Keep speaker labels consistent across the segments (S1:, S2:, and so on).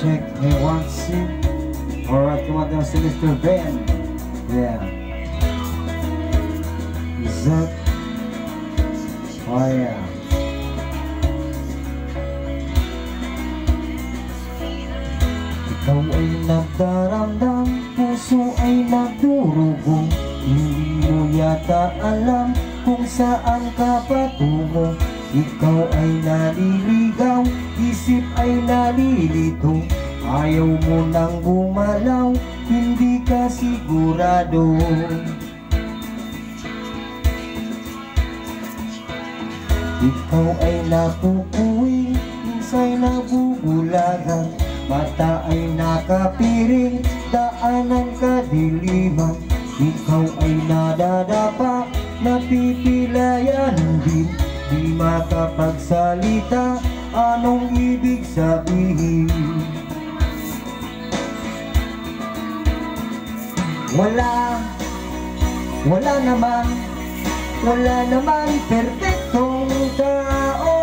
S1: check, hey, 1, 2. Alright, come on down to Mr. Ben. Yeah. Is that? Oh yeah. Ikaw ay nagdaramdam, puso ay nagdurugo. Hindi mo yata alam kung saan ka patungo. Ikaw ay naliligaw, isip ay nalilito. Ayaw mo nang bumalaw, hindi ka sigurado. Ikaw ay napupuwing, minsa'y nabubulagan. Mata ay nakapiring, daanan kadiliman. Ikaw ay nadadapa, napipilayan din. Di makapagsalita, anong ibig sabihin? Wala naman perfectong tao.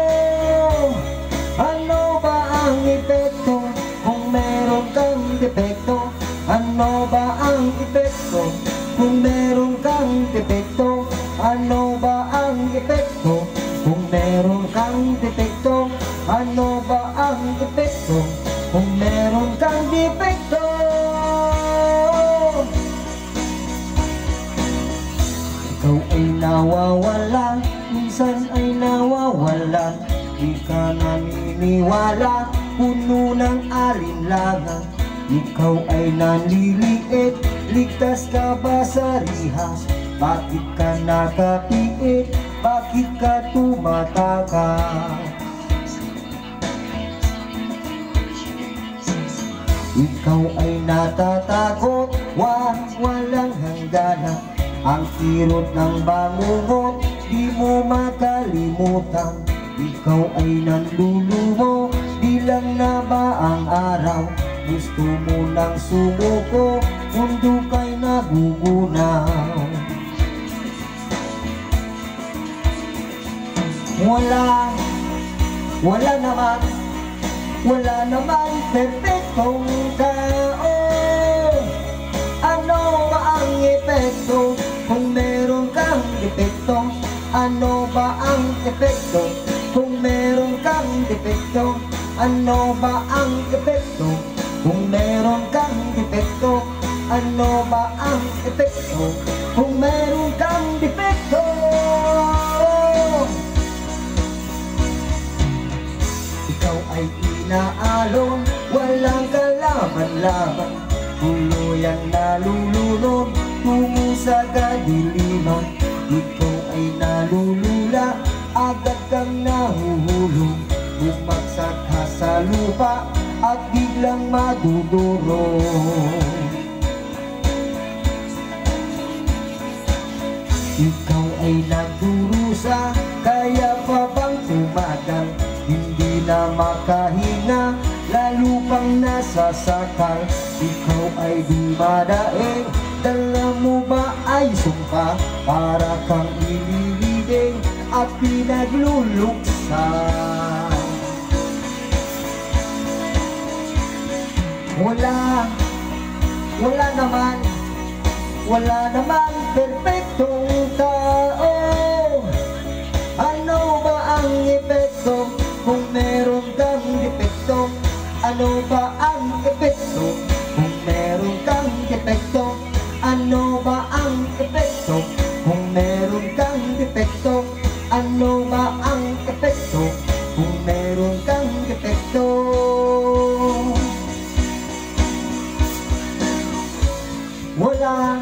S1: Ano ba ang epekto kung meron kang depekto? Ano ba ang epekto kung meron kang depekto? Ano ba ang epekto kung meron kang depekto? Ano ba ang epekto kung meron kang depekto? Ikaw ay nawawala, minsan ay nawawala. Di ka naniniwala, puno ng alinlangan. Ikaw ay nanliliit, ligtas ka ba sa rihas? Bakit ka nakapiit? Bakit ka tumatakas? Ikaw ay natatakot, walang hangganan. Ang kirot ng bangungot, di mo makalimutan. Ikaw ay nanlulumo, di lang na ba ang araw? Gusto mo nang sumuko, mundo kay nagugunaw. Wala naman perfectong tao. Ano ba ang epekto kung meron kang depekto? Ano ba ang epekto kung meron kang depekto? Ano ba ang epekto kung meron kang depekto? Ano ba ang epekto kung meron kang depekto? Ikaw ay inaalon, walang kalaban-laban. Tuluyang nalulunod, tungo sa kadiliman. Ikaw ay nalulula, agad kang nahuhulog. Bumagsak ka sa lupa at biglang madudurog. Ikaw ay nagdurusa, kaya pa bang tumagal? Hindi na makahinga, lalo pang nasasakal. Ikaw ay di madaing, dala mo ba ay sumpa? Para kang ililibing at pinagluluksa. Wala naman perfectong tao. Ano ba ang epekto kung meron kang depekto? Ano ba ang epekto kung meron kang depekto? Ano ba ang epekto kung meron kang depekto? Ano ba ang epekto kung meron kang depekto? Wala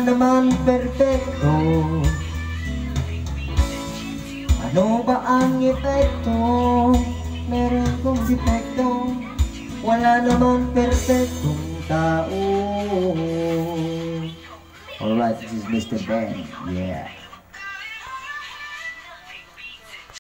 S1: naman perfecto. Ano ba ang epekto? Meron kong depekto. Wala naman perfectong tao. Alright, this is Mr. Ben. Yeah.